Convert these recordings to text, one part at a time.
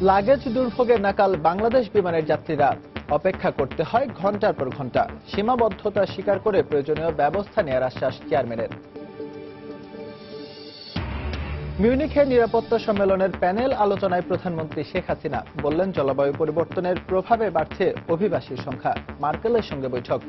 Luggage দুর্ভোগের নাকাল বাংলাদেশ বিমানের যাত্রীরা অপেক্ষা করতে হয় ঘন্টার পর ঘন্টা। সীমাবদ্ধতা স্বীকার করে প্রয়োজনীয় ব্যবস্থা নেওয়ার আশ্বাস চেয়ারম্যানের। মিউনিখে নিরাপত্তা সম্মেলনের প্যানেল আলোচনায় প্রধানমন্ত্রী শেখ হাসিনা বললেন, জলবায়ু পরিবর্তনের প্রভাবে বাড়ছে অভিবাসীর সংখ্যা। মার্কেলের সঙ্গে বৈঠক।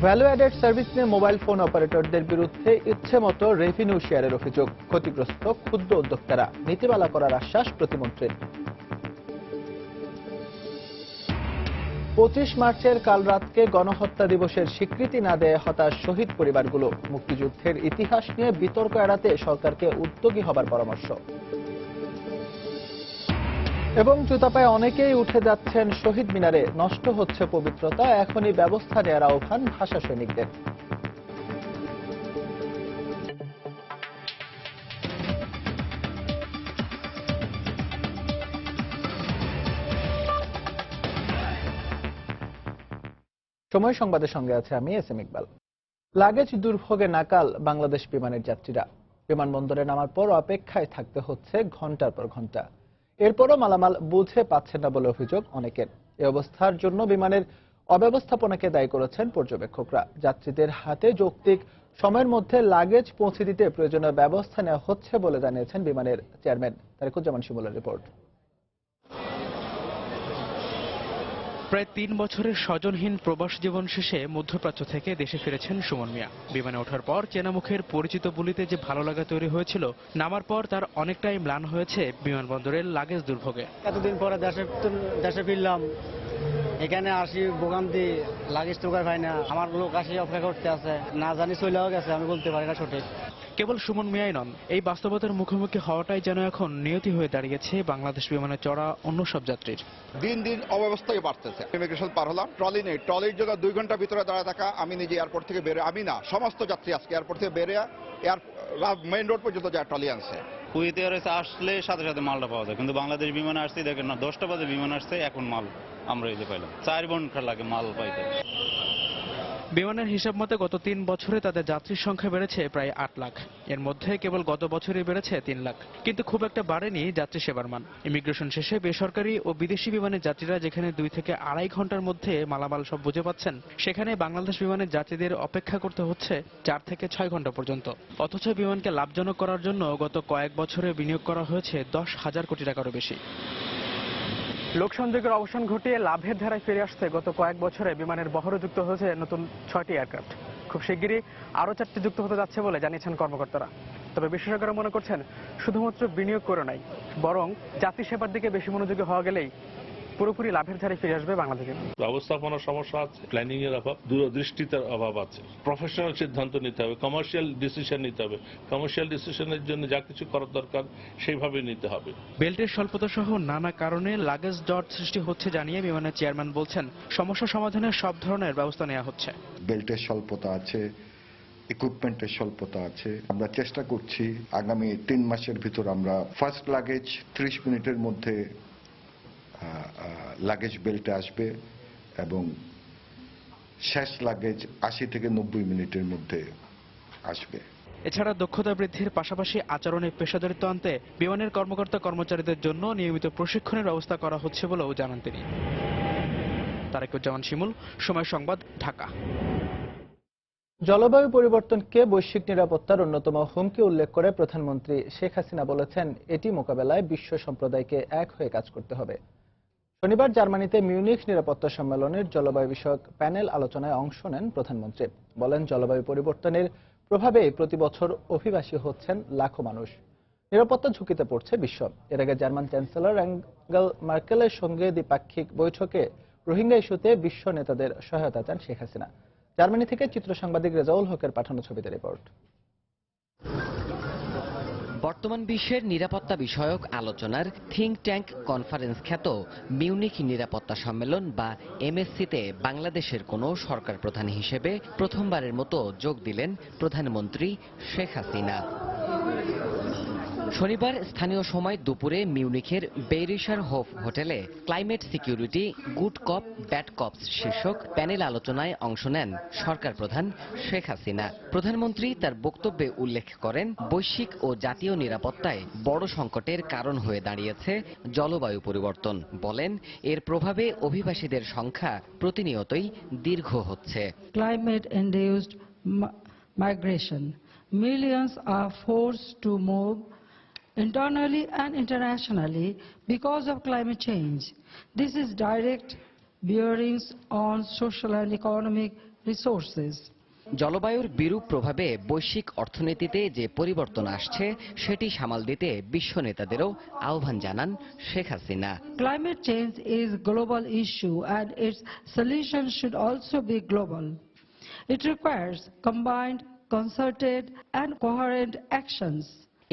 ভ্যালু অ্যাডেড সার্ভিস নিয়ে মোবাইল ফোন অপারেটরদের বিরুদ্ধে ইচ্ছেমতো রেভিনিউ শেয়ারের অভিযোগ। ক্ষতিগ্রস্ত ক্ষুদ্র উদ্যোক্তারা। নীতিমালা করার আশ্বাস প্রতিমন্ত্রীর। 25 মার্চের কাল রাতকে গণহত্যা দিবসের স্বীকৃতি না দেয় হতাশ শহীদ পরিবারগুলো। মুক্তিযুদ্ধের ইতিহাস নিয়ে বিতর্ক এড়াতে সরকারকে উদ্যোগী হবার পরামর্শ। এবং জুতাপায়ে অনেকেই উঠে যাচ্ছেন শহীদ মিনারে। নষ্ট হচ্ছে পবিত্রতা, এখনই ব্যবস্থা নেওয়ার আহ্বান ভাষা সৈনিকদের। সময় সংবাদের সঙ্গে আছে আমি এস এম ইকবাল। লাগেজ দুর্ভোগে নাকাল বাংলাদেশ বিমানের যাত্রীরা। বিমানবন্দরে নামার পর অপেক্ষায় থাকতে হচ্ছে ঘন্টার পর ঘন্টা। এরপরও মালামাল বুঝে পাচ্ছেন না বলে অভিযোগ অনেকের। এই অবস্থার জন্য বিমানের অব্যবস্থাপনাকে দায়ী করেছেন পর্যবেক্ষকরা। যাত্রীদের হাতে যৌক্তিক সময়ের মধ্যে লাগেজ পৌঁছে দিতে প্রয়োজনীয় ব্যবস্থা নেওয়া হচ্ছে বলে জানিয়েছেন বিমানের চেয়ারম্যান তারেকুজ্জামান শিমুলের রিপোর্ট। প্রায় ৩ বছরের স্বজনহীন প্রবাস জীবন শেষে মধ্যপ্রাচ্য থেকে দেশে ফিরেছেন সুমন মিয়া। বিমানে ওঠার পর চেনা মুখের পরিচিত বলিতে যে ভালো লাগা তৈরি হয়েছিল, নামার পর তার অনেকটাই ম্লান হয়েছে বিমানবন্দরের লাগেজ দুর্ভোগে। এতদিন পরে দেশে ফিরলাম, এখানে আসি ভোগান্তি, লাগেজ টোকায় পাই না। আমার লোক আসি অপেক্ষা করতে আছে, না জানি চলেও গেছে, আমি বলতে পারি না সঠিক। কেবল সুমন মিয়াই নন, এই বাস্তবতার মুখোমুখি হওয়াটাই যেন এখন নিয়তি হয়ে দাঁড়িয়েছে বাংলাদেশ বিমানে চড়া অন্য সব যাত্রীর। দিন দিন অব্যবস্থায় বাড়তেছে। ইমিগ্রেশন পার হলাম, ট্রলি নেই, ট্রলির জন্য 2 ঘন্টা ভিতরে দাঁড়ায় থাকা। আমি নিজে এয়ারপোর্ট থেকে বেরোয়, আমি না সমস্ত যাত্রী আজকে এয়ারপোর্ট থেকে বেরোয় মেইন রোড পর্যন্ত যায় ট্রলি আনছে। কুয়েত এয়ারওয়েজ আসলে সাথে সাথে মালটা পাওয়া যায়, কিন্তু বাংলাদেশ বিমানে আসছে দেখেন না, 10টা বাজে বিমান আসছে, এখন মাল আমরা এই যে পাইলাম 4 ঘন্টা লাগে মাল পাইতে। বিমানের হিসাব মতে গত 3 বছরে তাদের যাত্রীর সংখ্যা বেড়েছে প্রায় 8 লাখ। এর মধ্যে কেবল গত বছরই বেড়েছে 3 লাখ। কিন্তু খুব একটা বাড়েনি যাত্রী সেবার মান। ইমিগ্রেশন শেষে বেসরকারি ও বিদেশি বিমানের যাত্রীরা যেখানে 2 থেকে আড়াই ঘন্টার মধ্যে মালামাল সব বুঝে পাচ্ছেন, সেখানে বাংলাদেশ বিমানের যাত্রীদের অপেক্ষা করতে হচ্ছে 4 থেকে 6 ঘন্টা পর্যন্ত। অথচ বিমানকে লাভজনক করার জন্য গত কয়েক বছরে বিনিয়োগ করা হয়েছে 10,000 কোটি টাকারও বেশি। লোকসংযোগের অবসান ঘটিয়ে লাভের ধারায় ফিরে আসছে গত কয়েক বছরে বিমানের বহরে যুক্ত হয়েছে নতুন 6টি এয়ারক্রাফট। খুব শিগগিরই আরও 4টি যুক্ত হতে যাচ্ছে বলে জানিয়েছেন কর্মকর্তারা। তবে বিশেষজ্ঞরা মনে করছেন, শুধুমাত্র বিনিয়োগ করে নাই, বরং যাত্রী সেবার দিকে বেশি মনোযোগী হওয়া গেলেই পুরোপুরি লাভের ধারে ফিরে আসবে বাংলাদেশে। ব্যবস্থাপনার সমস্যা আছে, প্ল্যানিং এর অভাব, দূরদৃষ্টিতার অভাব আছে। প্রফেশনাল সিদ্ধান্ত নিতে হবে, কমার্শিয়াল ডিসিশন নিতে হবে। কমার্শিয়াল ডিসিশনের জন্য যা কিছু করার দরকার সেইভাবে নিতে হবে। বেল্টের স্বল্পতা সহ নানা কারণে লাগেজ জট সৃষ্টি হচ্ছে জানিয়ে বিমানের চেয়ারম্যান বলছেন, সমস্যা সমাধানের সব ধরনের ব্যবস্থা নেওয়া হচ্ছে। বেল্টের স্বল্পতা আছে, ইকুইপমেন্টের স্বল্পতা আছে। আমরা চেষ্টা করছি আগামী 3 মাসের ভিতর আমরা ফার্স্ট লাগেজ 30 মিনিটের মধ্যে লাগেজ বেল্টে আসবে এবং শেষ লাগেজ 80 থেকে 90 মিনিটের মধ্যে আসবে। এছাড়া দক্ষতা বৃদ্ধির পাশাপাশি আচরণে পেশাদারিত্ব আনতে বিমানের কর্মকর্তা কর্মচারীদের জন্য নিয়মিত প্রশিক্ষণের ব্যবস্থা করা হচ্ছে বলেও জানান তিনি। তারেকুজ্জামান শিমুল, সময় সংবাদ, ঢাকা। জলবায়ু পরিবর্তনকে বৈশ্বিক নিরাপত্তার অন্যতম হুমকি উল্লেখ করে প্রধানমন্ত্রী শেখ হাসিনা বলেছেন, এটি মোকাবেলায় বিশ্ব সম্প্রদায়কে এক হয়ে কাজ করতে হবে। শনিবার জার্মানিতে মিউনিখ নিরাপত্তা সম্মেলনের জলবায়ু বিষয়ক প্যানেল আলোচনায় অংশ নেন প্রধানমন্ত্রী। বলেন, জলবায়ু পরিবর্তনের প্রভাবে প্রতি বছর অভিবাসী হচ্ছেন লাখো মানুষ। নিরাপত্তা ঝুঁকিতে পড়ছে বিশ্ব। এর আগে জার্মান চ্যান্সেলর অ্যাঙ্গেলা মার্কেলের সঙ্গে দ্বিপাক্ষিক বৈঠকে রোহিঙ্গা ইস্যুতে বিশ্ব নেতাদের সহায়তা চান শেখ হাসিনা। জার্মানি থেকে চিত্র সাংবাদিক রেজাউল হকের পাঠানো ছবিতে রিপোর্ট। বর্তমান বিশ্বের নিরাপত্তা বিষয়ক আলোচনার থিঙ্ক ট্যাঙ্ক কনফারেন্স খ্যাত মিউনিখ নিরাপত্তা সম্মেলন বা এমএসসিতে বাংলাদেশের কোনো সরকার প্রধান হিসেবে প্রথমবারের মতো যোগ দিলেন প্রধানমন্ত্রী শেখ হাসিনা। শনিবার স্থানীয় সময় দুপুরে মিউনিখের বেইরিশার হোফ হোটেলে ক্লাইমেট সিকিউরিটি গুড কপ ব্যাড কপস শীর্ষক প্যানেল আলোচনায় অংশ নেন সরকার প্রধান শেখ হাসিনা। প্রধানমন্ত্রী তার বক্তব্যে উল্লেখ করেন, বৈশ্বিক ও জাতীয় নিরাপত্তায় বড় সংকটের কারণ হয়ে দাঁড়িয়েছে জলবায়ু পরিবর্তন। বলেন, এর প্রভাবে অভিবাসীদের সংখ্যা প্রতিনিয়তই দীর্ঘ হচ্ছে। Climate induced migration. Millions are forced to move internally and internationally because of climate change. This is direct bearings on social and economic resources. জলবায়ুর বিরূপ প্রভাবে বৈশ্বিক অর্থনীতিতে যে পরিবর্তন আসছে সেটি সামাল দিতে বিশ্ব নেতাদেরও আহ্বান জানান Sheikh Hasina. Climate change is a global issue and its solution should also be global. It requires combined, concerted and coherent actions.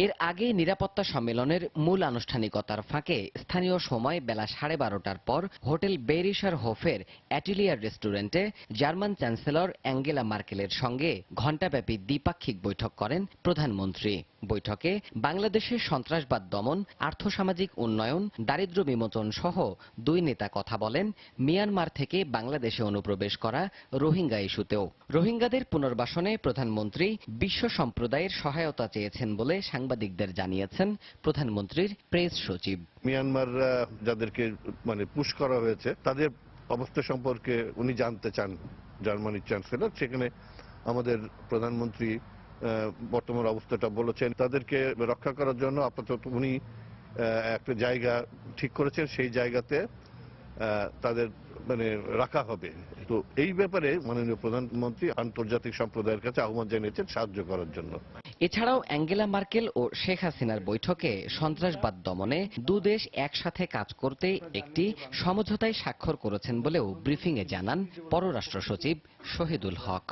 এর আগে নিরাপত্তা সম্মেলনের মূল আনুষ্ঠানিকতার ফাঁকে স্থানীয় সময় বেলা 12:30টার পর হোটেল বেইরিশার হোফের অ্যাটিলিয়ার রেস্টুরেন্টে জার্মান চ্যান্সেলর অ্যাঙ্গেলা মার্কেলের সঙ্গে ঘণ্টাব্যাপী দ্বিপাক্ষিক বৈঠক করেন প্রধানমন্ত্রী। বৈঠকে বাংলাদেশের সন্ত্রাসবাদ দমন, আর্থসামাজিক উন্নয়ন, দারিদ্র্য বিমোচন সহ দুই নেতা কথা বলেন মিয়ানমার থেকে বাংলাদেশে অনুপ্রবেশ করা রোহিঙ্গা ইস্যুতেও। রোহিঙ্গাদের পুনর্বাসনে প্রধানমন্ত্রী বিশ্ব সম্প্রদায়ের সহায়তা চেয়েছেন বলে সাংবাদিকদের জানিয়েছেন প্রধানমন্ত্রীর প্রেস সচিব। মিয়ানমার যাদেরকে পুশ করা হয়েছে তাদের অবস্থা সম্পর্কে উনি জানতে চান জার্মানির চ্যান্সেলর। সেখানে আমাদের প্রধানমন্ত্রী বর্তমান অবস্থাটা বলেছেন, তাদেরকে রক্ষা করার জন্য আপাতত উনি একটা জায়গা ঠিক করেছেন, সেই জায়গাতে তাদের রাখা হবে। তো এই ব্যাপারে মাননীয় প্রধানমন্ত্রী আন্তর্জাতিক সম্প্রদায়ের কাছে আহ্বান জানিয়েছেন সাহায্য করার জন্য। এছাড়াও অ্যাঙ্গেলা মার্কেল ও শেখ হাসিনার বৈঠকে সন্ত্রাসবাদ দমনে দুদেশ একসাথে কাজ করতে একটি সমঝোতায় স্বাক্ষর করেছেন বলেও ব্রিফিংয়ে জানান পররাষ্ট্র সচিব শহীদুল হক।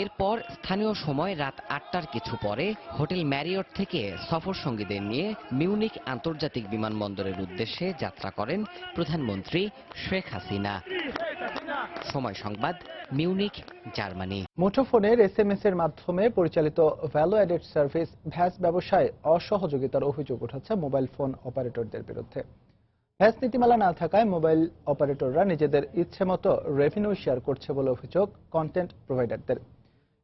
এরপর স্থানীয় সময় রাত 8টার কিছু পরে হোটেল ম্যারিয়ট থেকে সফর সঙ্গীদের নিয়ে মিউনিখ আন্তর্জাতিক বিমানবন্দরের উদ্দেশ্যে যাত্রা করেন প্রধানমন্ত্রী শেখ হাসিনা। সময় সংবাদ, মিউনিখ, জার্মানি। মুঠোফোনের SMS এর মাধ্যমে পরিচালিত ভ্যালু অ্যাডেড সার্ভিস ভ্যাস ব্যবসায় অসহযোগিতার অভিযোগ উঠেছে মোবাইল ফোন অপারেটরদের বিরুদ্ধে। ভ্যাস নীতিমালা না থাকায় মোবাইল অপারেটররা নিজেদের ইচ্ছেমতো রেভিনিউ শেয়ার করছে বলে অভিযোগ কন্টেন্ট প্রোভাইডারদের।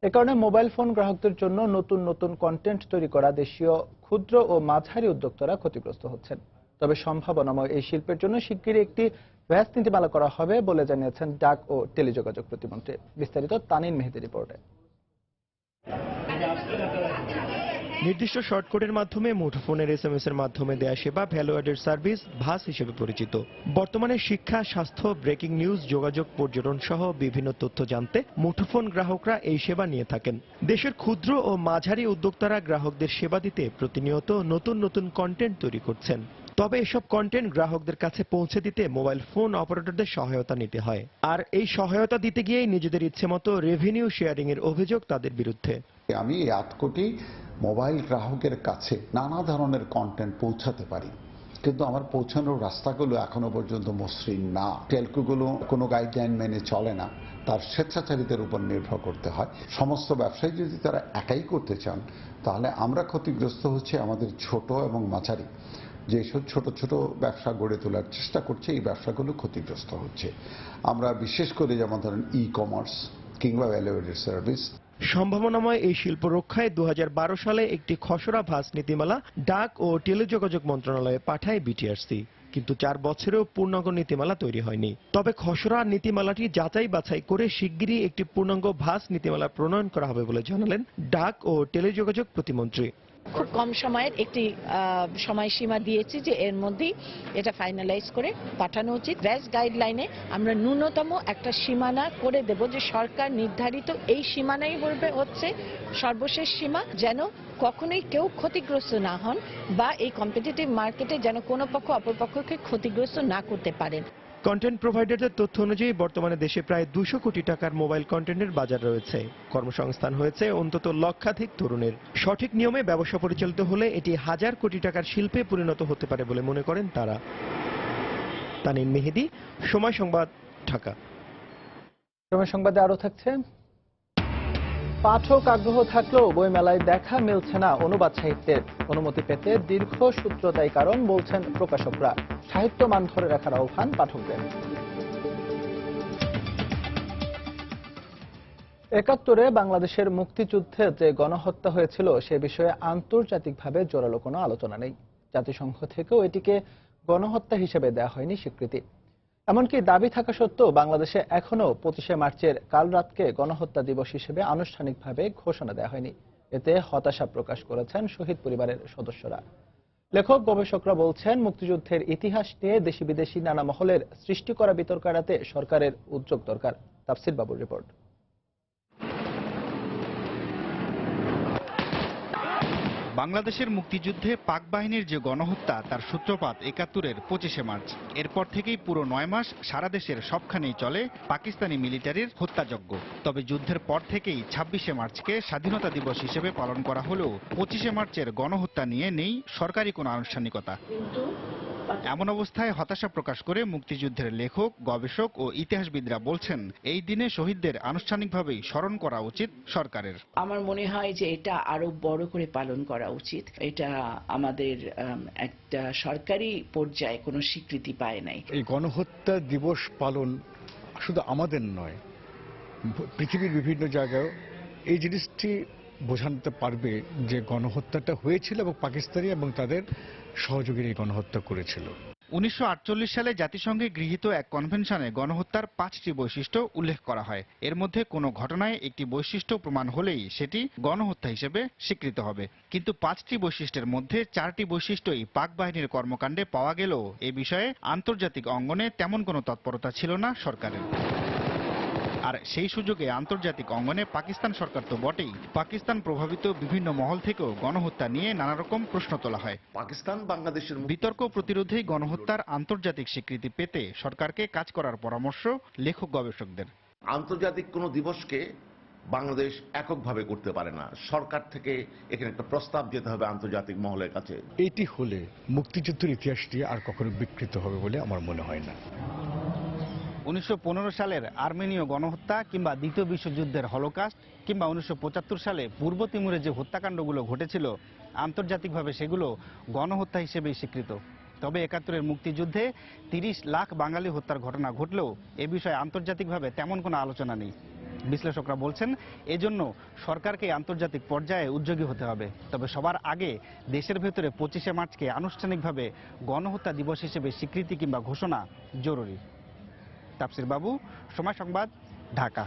এ কারণে মোবাইল ফোন গ্রাহকদের জন্য নতুন নতুন কন্টেন্ট তৈরি করা দেশীয় ক্ষুদ্র ও মাঝারি উদ্যোক্তারা ক্ষতিগ্রস্ত হচ্ছেন। তবে সম্ভাবনাময় এই শিল্পের জন্য শিগগিরই একটি ভ্যাস নীতিমালা করা হবে বলে জানিয়েছেন ডাক ও টেলিযোগাযোগ প্রতিমন্ত্রী। বিস্তারিত তানিন মেহেদি রিপোর্টে। নির্দিষ্ট শর্টকোডের মাধ্যমে মুঠোফোনের SMS এর মাধ্যমে দেয়া সেবা ভ্যালু অ্যাডেড সার্ভিস ভাস হিসেবে পরিচিত। বর্তমানে শিক্ষা, স্বাস্থ্য, ব্রেকিং নিউজ, যোগাযোগ, পর্যটন সহ বিভিন্ন তথ্য জানতে মুঠোফোন গ্রাহকরা এই সেবা নিয়ে থাকেন। দেশের ক্ষুদ্র ও মাঝারি উদ্যোক্তারা গ্রাহকদের সেবা দিতে প্রতিনিয়ত নতুন নতুন কন্টেন্ট তৈরি করছেন। তবে এসব কন্টেন্ট গ্রাহকদের কাছে পৌঁছে দিতে মোবাইল ফোন অপারেটরদের সহায়তা নিতে হয়। আর এই সহায়তা দিতে গিয়েই নিজেদের ইচ্ছেমতো রেভিনিউ শেয়ারিং এর অভিযোগ তাদের বিরুদ্ধে। আমি 8 কোটি মোবাইল গ্রাহকের কাছে নানা ধরনের কন্টেন্ট পৌঁছাতে পারি, কিন্তু আমার পৌঁছানোর রাস্তাগুলো এখনো পর্যন্ত মসৃণ না। টেলকোগুলো কোনো গাইডলাইন মেনে চলে না, তার স্বেচ্ছাচারীদের উপর নির্ভর করতে হয়। সমস্ত ব্যবসায়ী যদি তারা একাই করতে চান তাহলে আমরা ক্ষতিগ্রস্ত হচ্ছে আমাদের ছোট এবং মাঝারি যেসব ছোট ছোট ব্যবসা গড়ে তোলার চেষ্টা করছে, এই ব্যবসাগুলো ক্ষতিগ্রস্ত হচ্ছে। আমরা বিশেষ করে যেমন ধরেন ই-কমার্স কিংবা ভ্যালু অ্যাডেড সার্ভিস। সম্ভাবনাময় এই শিল্প রক্ষায় 2012 সালে একটি খসড়া ভাস নীতিমালা ডাক ও টেলিযোগাযোগ মন্ত্রণালয়ে পাঠায় বিটিআরসি, কিন্তু 4 বছরেও পূর্ণাঙ্গ নীতিমালা তৈরি হয়নি। তবে খসড়া নীতিমালাটি যাচাই বাছাই করে শিগগিরই একটি পূর্ণাঙ্গ ভাস নীতিমালা প্রণয়ন করা হবে বলে জানালেন ডাক ও টেলিযোগাযোগ প্রতিমন্ত্রী। খুব কম সময়ের একটি সময়সীমা দিয়েছি যে এর মধ্যেই এটা ফাইনালাইজ করে পাঠানো উচিত। ভ্যাস গাইডলাইনে আমরা ন্যূনতম একটা সীমানা করে দেব যে সরকার নির্ধারিত এই সীমানাই হচ্ছে সর্বশেষ সীমা, যেন কখনোই কেউ ক্ষতিগ্রস্ত না হন বা এই কম্পিটিটিভ মার্কেটে যেন কোনো পক্ষ অপর পক্ষকে ক্ষতিগ্রস্ত না করতে পারেন। কন্টেন্ট প্রোভাইডারদের তথ্য অনুযায়ী বর্তমানে দেশে প্রায় 200 কোটি টাকার মোবাইল কন্টেন্টের বাজার রয়েছে। কর্মসংস্থান হয়েছে অন্তত লক্ষাধিক তরুণের। সঠিক নিয়মে ব্যবসা পরিচালিত হলে এটি হাজার কোটি টাকার শিল্পে পরিণত হতে পারে বলে মনে করেন তারা। তানিন মেহেদি, সময় সংবাদ, ঢাকা। সময় সংবাদে আরো থাকছে। পাঠক আগ্রহ থাকলেও বইমেলায় দেখা মিলছে না অনুবাদ সাহিত্যের। অনুমতি পেতে দীর্ঘ সূত্রতাই কারণ বলছেন প্রকাশকরা। সাহিত্য মান ধরে রাখার আহ্বান পাঠকদের। ৭১-এ বাংলাদেশের মুক্তিযুদ্ধে যে গণহত্যা হয়েছিল সে বিষয়ে আন্তর্জাতিকভাবে জোরালো কোনো আলোচনা নেই। জাতিসংঘ থেকেও এটিকে গণহত্যা হিসেবে দেওয়া হয়নি স্বীকৃতি। এমনকি দাবি থাকা সত্ত্বেও বাংলাদেশে এখনও ২৫শে মার্চের কাল রাতকে গণহত্যা দিবস হিসেবে আনুষ্ঠানিকভাবে ঘোষণা দেওয়া হয়নি। এতে হতাশা প্রকাশ করেছেন শহীদ পরিবারের সদস্যরা। লেখক গবেষকরা বলছেন, মুক্তিযুদ্ধের ইতিহাস নিয়ে দেশি বিদেশি নানা মহলের সৃষ্টি করা বিতর্ক এড়াতে সরকারের উদ্যোগ দরকার। তাফসির বাবুর রিপোর্ট। বাংলাদেশের মুক্তিযুদ্ধে পাক বাহিনীর যে গণহত্যা তার সূত্রপাত ৭১-এর ২৫শে মার্চ। এরপর থেকেই পুরো ৯ মাস সারা দেশের সবখানেই চলে পাকিস্তানি মিলিটারির হত্যাযজ্ঞ। তবে যুদ্ধের পর থেকেই ২৬শে মার্চকে স্বাধীনতা দিবস হিসেবে পালন করা হলেও ২৫শে মার্চের গণহত্যা নিয়ে নেই সরকারি কোনো আনুষ্ঠানিকতা। এমন অবস্থায় হতাশা প্রকাশ করে মুক্তিযুদ্ধের লেখক, গবেষক ও ইতিহাসবিদরা বলছেন, এই দিনে শহীদদের আনুষ্ঠানিকভাবেই স্মরণ করা উচিত সরকারের। আমার মনে হয় যে এটা আরো বড় করে পালন করা উচিত। এটা আমাদের একটা সরকারি পর্যায়ে কোনো স্বীকৃতি পায় নাই। এই গণহত্যা দিবস পালন শুধু আমাদের নয়, পৃথিবীর বিভিন্ন জায়গায় এই জিনিসটি বোঝাতে পারবে যে গণহত্যাটা হয়েছিল এবং পাকিস্তানি এবং তাদের সহযোগীরা এই গণহত্যা করেছিল। ১৯৪৮ সালে জাতিসংঘে গৃহীত এক কনভেনশনে গণহত্যার ৫টি বৈশিষ্ট্য উল্লেখ করা হয়। এর মধ্যে কোনো ঘটনায় একটি বৈশিষ্ট্য প্রমাণ হলেই সেটি গণহত্যা হিসেবে স্বীকৃত হবে। কিন্তু ৫টি বৈশিষ্ট্যের মধ্যে ৪টি বৈশিষ্ট্যই পাক বাহিনীর কর্মকাণ্ডে পাওয়া গেলেও এ বিষয়ে আন্তর্জাতিক অঙ্গনে তেমন কোনো তৎপরতা ছিল না সরকারের। আর সেই সুযোগে আন্তর্জাতিক অঙ্গনে পাকিস্তান সরকার তো বটেই, পাকিস্তান প্রভাবিত বিভিন্ন মহল থেকেও গণহত্যা নিয়ে নানা রকম প্রশ্ন তোলা হয়। পাকিস্তান বাংলাদেশের বিতর্ক প্রতিরোধেই গণহত্যার আন্তর্জাতিক স্বীকৃতি পেতে সরকারকে কাজ করার পরামর্শ লেখক গবেষকদের। আন্তর্জাতিক কোনো দিবসকে বাংলাদেশ এককভাবে করতে পারে না, সরকার থেকে এখানে একটা প্রস্তাব যেতে হবে আন্তর্জাতিক মহলের কাছে। এটি হলে মুক্তিযুদ্ধের ইতিহাসটি আর কখনো বিকৃত হবে বলে আমার মনে হয় না। ১৯১৫ সালের আর্মেনীয় গণহত্যা কিংবা দ্বিতীয় বিশ্বযুদ্ধের হলোকাস্ট কিংবা ১৯৭৫ সালে পূর্ব তিমুরে যে হত্যাকাণ্ডগুলো ঘটেছিল আন্তর্জাতিকভাবে সেগুলো গণহত্যা হিসেবেই স্বীকৃত। তবে ৭১-এর মুক্তিযুদ্ধে ৩০ লাখ বাঙালি হত্যার ঘটনা ঘটলেও এ বিষয়ে আন্তর্জাতিকভাবে তেমন কোনো আলোচনা নেই। বিশ্লেষকরা বলছেন, এজন্য সরকারকে আন্তর্জাতিক পর্যায়ে উদ্যোগী হতে হবে। তবে সবার আগে দেশের ভেতরে ২৫শে মার্চকে আনুষ্ঠানিকভাবে গণহত্যা দিবস হিসেবে স্বীকৃতি কিংবা ঘোষণা জরুরি। তাফসির বাবু, সময় সংবাদ, ঢাকা।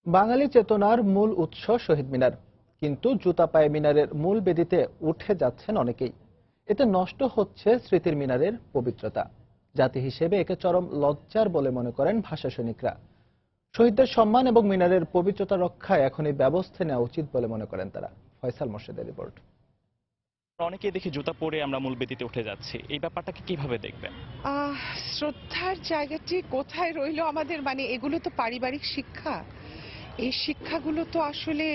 বাঙালি চেতনার মূল উৎস শহীদ মিনার, কিন্তু জুতা পায়ে মিনারের মূল বেদিতে উঠে যাচ্ছেন অনেকেই। এতে নষ্ট হচ্ছে স্মৃতির মিনারের পবিত্রতা। জাতি হিসেবে একে চরম লজ্জার বলে মনে করেন ভাষা সৈনিকরা। শহীদদের সম্মান এবং মিনারের পবিত্রতা রক্ষায় এখনই ব্যবস্থা নেওয়া উচিত বলে মনে করেন তারা। ফয়সাল মোর্শেদের রিপোর্ট। অনেকে দেখি জুতা পরে আমরা মূল বেদিতে উঠে যাচ্ছি, এই ব্যাপারটাকে কিভাবে দেখবেন? শ্রদ্ধার জায়গাটি কোথায় রইল আমাদের? মানে এগুলো তো পারিবারিক শিক্ষা, এই শিক্ষাগুলো তো আসলে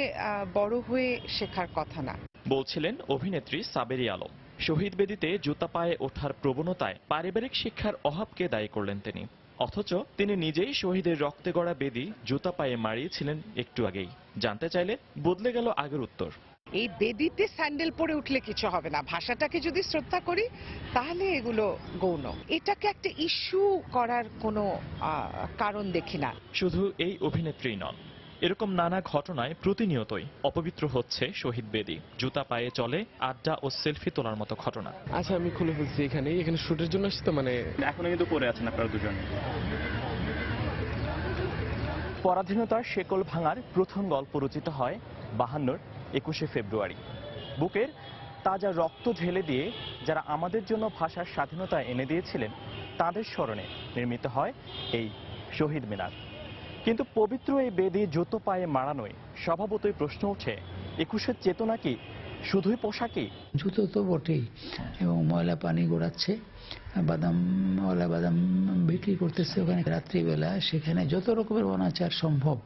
বড় হয়ে শেখার কথা না। বলছিলেন অভিনেত্রী সাবেরি আলম। শহীদ বেদিতে জুতা পায়ে ওঠার প্রবণতায় পারিবারিক শিক্ষার অভাবকে দায়ী করলেন তিনি। অথচ তিনি নিজেই শহীদের রক্তে গড়া বেদি জুতা পায়ে মারিয়েছিলেন একটু আগেই। জানতে চাইলে বদলে গেল আগের উত্তর। এই বেদিতে স্যান্ডেল পরে উঠলে কিছু হবে না, ভাষাটাকে যদি শ্রদ্ধা করি তাহলে এগুলো গৌণ। এটাকে একটা ইস্যু করার কোনো কারণ দেখি না। শুধু এই অভিনেত্রী নন, এরকম নানা ঘটনায় প্রতিনিয়তই অপবিত্র হচ্ছে শহীদ বেদি। জুতা পায়ে চলে আড্ডা ও সেলফি তোলার মতো ঘটনা। আচ্ছা, আমি খুলে ফেলছি এখানে শুটের জন্য আসছি তো, মানে এখন কিন্তু পরে আছেন আপনারা দুজন। পরাধীনতার শেকল ভাঙার প্রথম গল্প রচিত হয় ৫২-র ২১শে ফেব্রুয়ারি। বুকের তাজা রক্ত ঢেলে দিয়ে যারা আমাদের জন্য ভাষার স্বাধীনতা এনে দিয়েছিলেন তাদের স্মরণে নির্মিত হয় এই শহীদ মিনার। কিন্তু পবিত্র এই বেদি জুতো পায়ে মারানোয় স্বভাবতই প্রশ্ন ওঠে, ২১শে চেতনা কি শুধুই পোশাকই? জুতো তো বটেই, এবং ময়লা পানি গড়াচ্ছে, ময়লা বাদাম বিক্রি করতেছে ওখানে রাত্রিবেলা। সেখানে যত রকমের অনাচার সম্ভব,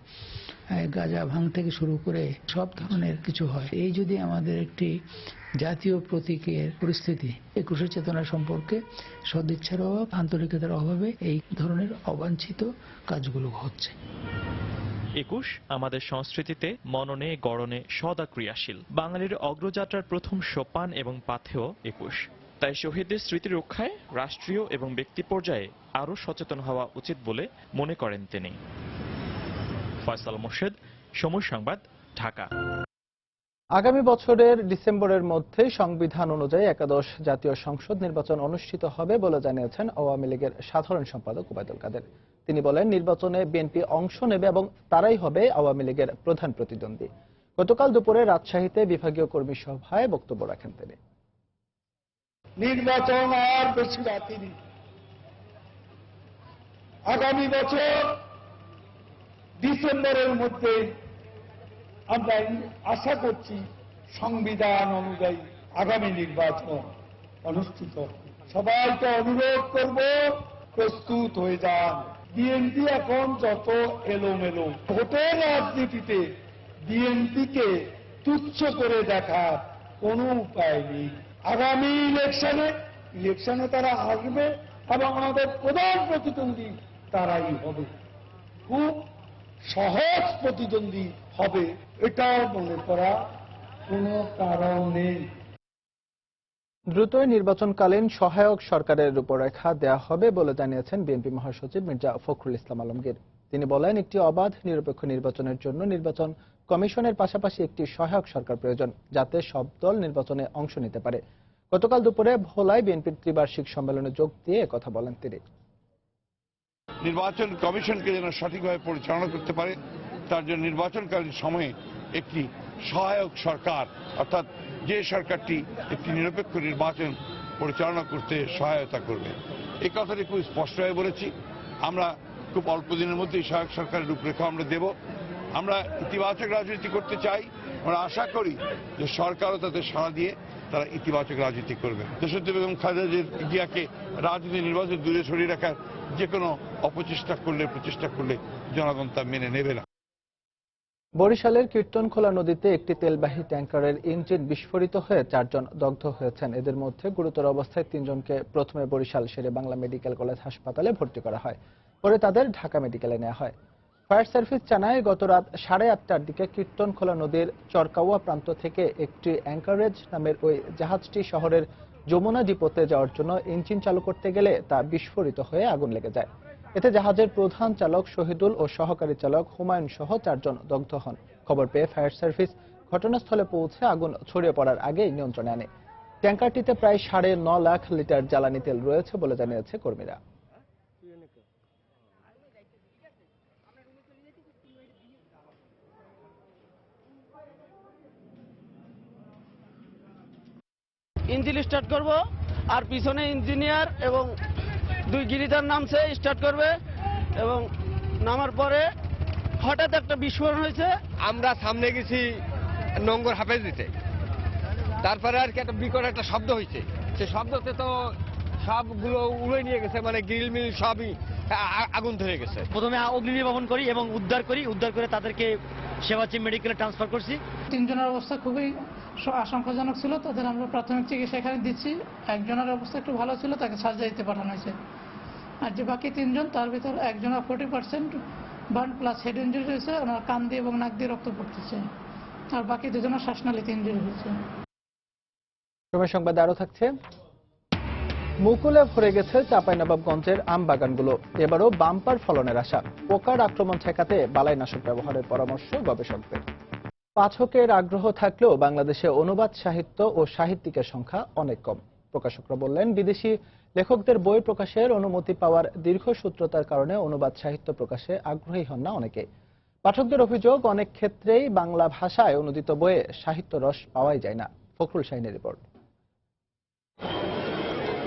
গাঁজা ভাঙ থেকে শুরু করে সব ধরনের কিছু হয়। এই যদি আমাদের একটি জাতীয় প্রতীকের পরিস্থিতি, ২১শে চেতনা সম্পর্কে সদিচ্ছার অভাব, আন্তরিকতার অভাবে এই ধরনের অবাঞ্ছিত কাজগুলো হচ্ছে। 21 আমাদের সংস্কৃতিতে মননে গড়নে সদা ক্রিয়াশীল। বাঙালির অগ্রযাত্রার প্রথম সোপান এবং পাথেয় 21। তাই শহীদদের স্মৃতি রক্ষায় রাষ্ট্রীয় এবং ব্যক্তি পর্যায়ে আরও সচেতন হওয়া উচিত বলে মনে করেন তিনি। ফয়সাল মোর্শেদ, সময় সংবাদ, ঢাকা। আগামী বছরের ডিসেম্বরের মধ্যে সংবিধান অনুযায়ী একাদশ জাতীয় সংসদ নির্বাচন অনুষ্ঠিত হবে বলে জানিয়েছেন আওয়ামী লীগের সাধারণ সম্পাদক ওবায়দুল কাদের। তিনি বলেন, নির্বাচনে বিএনপি অংশ নেবে এবং তারাই হবে আওয়ামী লীগের প্রধান প্রতিদ্বন্দ্বী। গতকাল দুপুরে রাজশাহীতে বিভাগীয় কর্মী সভায় বক্তব্য রাখেন তিনি। নির্বাচন আর বেশি বাকি নেই। আগামী বছর ডিসেম্বরের মধ্যে আমরা আশা করছি সংবিধান অনুযায়ী আগামী নির্বাচন অনুষ্ঠিত। সবাইকে অনুরোধ করব, প্রস্তুত হয়ে যান। বিএনপি এখন যত এলোমেলো, ভোটের রাজনীতিতে বিএনপিকে তুচ্ছ করে দেখার কোনো উপায় নেই। আগামী ইলেকশনে তারা আসবে এবং আমাদের প্রধান প্রতিদ্বন্দ্বী তারাই হবে। খুব সহজ প্রতিদ্বন্দ্বী হবে, এটাও মনে করা কোনো কারণ নেই। দ্রুতই নির্বাচনকালীন সহায়ক সরকারের রূপরেখা দেয়া হবে বলে জানিয়েছেন বিএনপি মহাসচিব মির্জা ফখরুল ইসলাম আলমগীর। তিনি বলেন, একটি অবাধ নিরপেক্ষ নির্বাচনের জন্য নির্বাচন কমিশনের পাশাপাশি একটি সহায়ক সরকার প্রয়োজন, যাতে সব দল নির্বাচনে অংশ নিতে পারে। গতকাল দুপুরে ভোলায় বিএনপির ত্রিবার্ষিক সম্মেলনে যোগ দিয়ে কথা বলেন তিনি। নির্বাচন কমিশনকে যেন সঠিকভাবে পরিচালনা করতে পারে, তার জন্য নির্বাচনকালীন সময়ে একটি সহায়ক সরকার, অর্থাৎ যে সরকারটি একটি নিরপেক্ষ নির্বাচন পরিচালনা করতে সহায়তা করবে, এই কথাটি খুব স্পষ্টভাবে বলেছি। আমরা খুব অল্প দিনের মধ্যেই সহায়ক সরকারের রূপরেখা আমরা দেব। আমরা ইতিবাচক রাজনীতি করতে চাই। আমরা আশা করি যে সরকারও তাদের সাড়া দিয়ে তারা ইতিবাচক রাজনীতি করবে। দেশনেত্রী বেগম খালেদা জিয়াকে রাজনীতি নির্বাচন দূরে সরিয়ে রাখার যে কোনো প্রচেষ্টা করলে জনগণ তা মেনে নেবে না। বরিশালের কীর্তনখোলা নদীতে একটি তেলবাহী ট্যাঙ্কারের ইঞ্জিন বিস্ফোরিত হয়ে 4 জন দগ্ধ হয়েছেন। এদের মধ্যে গুরুতর অবস্থায় 3 জনকে প্রথমে বরিশাল শেরে বাংলা মেডিকেল কলেজ হাসপাতালে ভর্তি করা হয়, পরে তাদের ঢাকা মেডিকেলে নেওয়া হয়। ফায়ার সার্ভিস জানায়, গত রাত 8:30টার দিকে কীর্তনখোলা নদীর চরকাওয়া প্রান্ত থেকে একটি অ্যাঙ্কারেজ নামের ওই জাহাজটি শহরের যমুনা ডিপোতে যাওয়ার জন্য ইঞ্জিন চালু করতে গেলে তা বিস্ফোরিত হয়ে আগুন লেগে যায়। এতে জাহাজের প্রধান চালক শহীদুল ও সহকারী চালক হুমায়ুন সহ 4 জন দগ্ধ হন। খবর পেয়ে ফায়ার সার্ভিস ঘটনাস্থলে পৌঁছে আগুন ছড়িয়ে পড়ার আগেই নিয়ন্ত্রণে আনে। ট্যাঙ্কারটিতে প্রায় 9.5 লাখ লিটার জ্বালানি তেল রয়েছে বলে জানিয়েছে কর্মীরা। ইঞ্জিন স্টার্ট করব, আর পিছনে ইঞ্জিনিয়ার এবং 2 গিরিদার নামছে, স্টার্ট করবে এবং নামার পরে হঠাৎ একটা বিস্ফোরণ হয়েছে। আমরা সামনে গেছি নোংর হাফেজ দিতে, তারপরে আর কি একটা বিকট একটা শব্দ হয়েছে। সে শব্দতে তো সবগুলো উড়ে নিয়ে গেছে, মানে গ্রিল মিল সবই আগুন ধরে গেছে। প্রথমে অগ্নি নির্বাপন করি এবং উদ্ধার করে তাদেরকে সেবাচি মেডিকেলে ট্রান্সফার করছি। 3 জনের অবস্থা খুবই আশঙ্কাজনক ছিল, তাদের আমরা প্রাথমিক চিকিৎসা এখানে দিচ্ছি। একজনের অবস্থা একটু ভালো ছিল, তাকে সার্জারিতে পাঠানো হয়েছে। আর যে বাকি 3 জন, তার ভিতর একজনের 40% বার্ন প্লাস হেড ইঞ্জুরি হয়েছে, ওনার কান দিয়ে এবং নাক দিয়ে রক্ত পড়তেছে। আর বাকি 2 জনের শ্বাসনালীতে ইঞ্জুরি হয়েছে। সময় সংবাদে আরো থাকছে, মুকুলে ভরে গেছে চাঁপাইনবাবগঞ্জের আম বাগানগুলো। এবারও বাম্পার ফলনের আশা। পোকার আক্রমণ ঠেকাতে বালাইনাশক ব্যবহারের পরামর্শ গবেষকদের। পাঠকের আগ্রহ থাকলেও বাংলাদেশে অনুবাদ সাহিত্য ও সাহিত্যিকের সংখ্যা অনেক কম। প্রকাশকরা বললেন, বিদেশি লেখকদের বই প্রকাশের অনুমতি পাওয়ার দীর্ঘসূত্রতার কারণে অনুবাদ সাহিত্য প্রকাশে আগ্রহী হন না অনেকে। পাঠকদের অভিযোগ, অনেক ক্ষেত্রেই বাংলা ভাষায় অনুদিত বইয়ে সাহিত্য রস পাওয়াই যায় না। ফখরুল শাহিনের রিপোর্ট।